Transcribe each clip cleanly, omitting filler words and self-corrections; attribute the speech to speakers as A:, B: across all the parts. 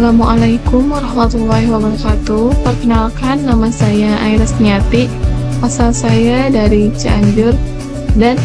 A: Assalamualaikum warahmatullahi wabarakatuh. Perkenalkan, nama saya Airas Niati. Asal saya dari Cianjur dan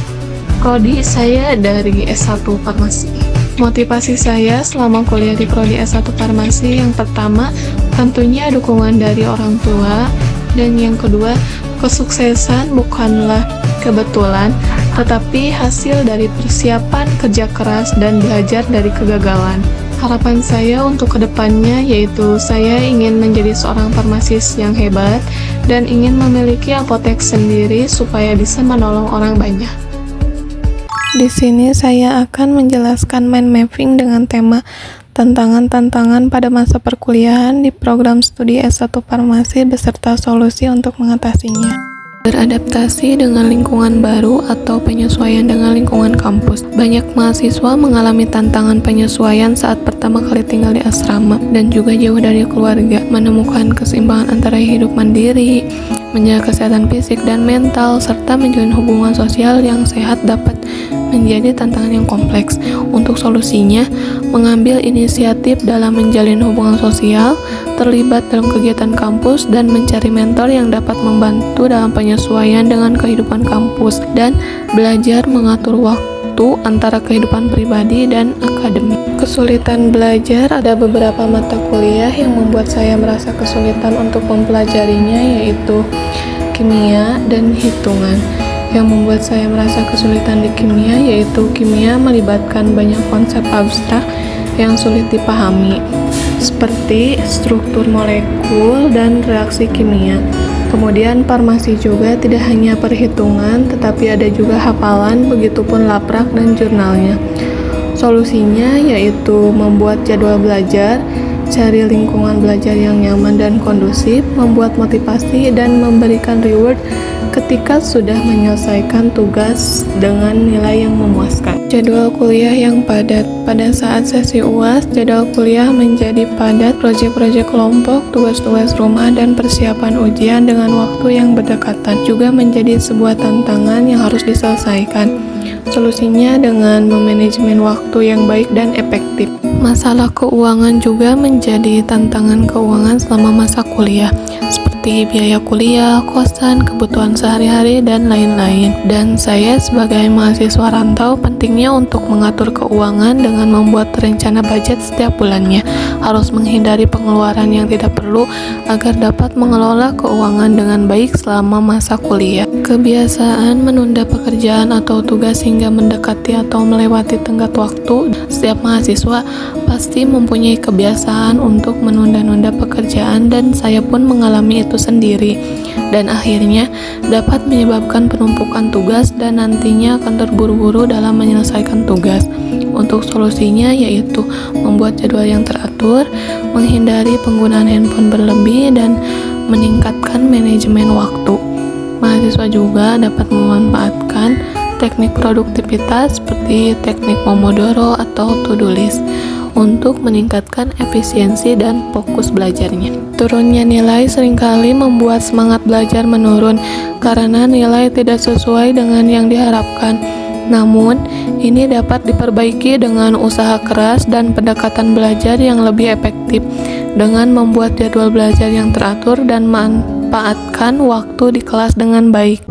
A: prodi saya dari S1 Farmasi. Motivasi saya selama kuliah di prodi S1 Farmasi, yang pertama tentunya dukungan dari orang tua, dan yang kedua kesuksesan bukanlah kebetulan, tetapi hasil dari persiapan, kerja keras, dan belajar dari kegagalan. Harapan saya untuk kedepannya yaitu saya ingin menjadi seorang farmasis yang hebat dan ingin memiliki apotek sendiri supaya bisa menolong orang banyak. Di sini saya akan menjelaskan mind mapping dengan tema tantangan-tantangan pada masa perkuliahan di program studi S1 Farmasi beserta solusi untuk mengatasinya. Beradaptasi dengan lingkungan baru atau penyesuaian dengan lingkungan kampus. Banyak mahasiswa mengalami tantangan penyesuaian saat pertama kali tinggal di asrama dan juga jauh dari keluarga. Menemukan keseimbangan antara hidup mandiri, menjaga kesehatan fisik dan mental, serta menjalin hubungan sosial yang sehat dapat menjadi tantangan yang kompleks. Untuk solusinya, mengambil inisiatif dalam menjalin hubungan sosial, terlibat dalam kegiatan kampus, dan mencari mentor yang dapat membantu dalam penyesuaian dengan kehidupan kampus, dan belajar mengatur waktu antara kehidupan pribadi dan akademik. Kesulitan belajar, ada beberapa mata kuliah yang membuat saya merasa kesulitan untuk mempelajarinya, yaitu kimia dan hitungan. Yang membuat saya merasa kesulitan di kimia yaitu kimia melibatkan banyak konsep abstrak yang sulit dipahami, seperti struktur molekul dan reaksi kimia. Kemudian farmasi juga tidak hanya perhitungan, tetapi ada juga hafalan, begitupun laprak dan jurnalnya. Solusinya yaitu membuat jadwal belajar, cari lingkungan belajar yang nyaman dan kondusif, membuat motivasi, dan memberikan reward ketika sudah menyelesaikan tugas dengan nilai yang memuaskan. Jadwal kuliah yang padat. Pada saat sesi UAS, jadwal kuliah menjadi padat, proyek-proyek kelompok, tugas-tugas rumah, dan persiapan ujian dengan waktu yang berdekatan juga menjadi sebuah tantangan yang harus diselesaikan. Solusinya dengan memanajemen waktu yang baik dan efektif. Masalah keuangan juga menjadi tantangan keuangan selama masa kuliah, seperti biaya kuliah, kosan, kebutuhan sehari-hari, dan lain-lain. Dan saya sebagai mahasiswa rantau, pentingnya untuk mengatur keuangan dengan membuat rencana budget setiap bulannya. Harus menghindari pengeluaran yang tidak perlu agar dapat mengelola keuangan dengan baik selama masa kuliah. Kebiasaan menunda pekerjaan atau tugas hingga mendekati atau melewati tenggat waktu. Setiap mahasiswa pasti mempunyai kebiasaan untuk menunda-nunda pekerjaan, dan saya pun mengalami itu sendiri, dan akhirnya dapat menyebabkan penumpukan tugas dan nantinya akan terburu-buru dalam menyelesaikan tugas. Untuk solusinya yaitu membuat jadwal yang teratur, menghindari penggunaan handphone berlebih, dan meningkatkan manajemen waktu. Mahasiswa juga dapat memanfaatkan teknik produktivitas seperti teknik Pomodoro atau to-do list untuk meningkatkan efisiensi dan fokus belajarnya. Turunnya nilai seringkali membuat semangat belajar menurun karena nilai tidak sesuai dengan yang diharapkan. Namun, ini dapat diperbaiki dengan usaha keras dan pendekatan belajar yang lebih efektif dengan membuat jadwal belajar yang teratur dan memanfaatkan waktu di kelas dengan baik.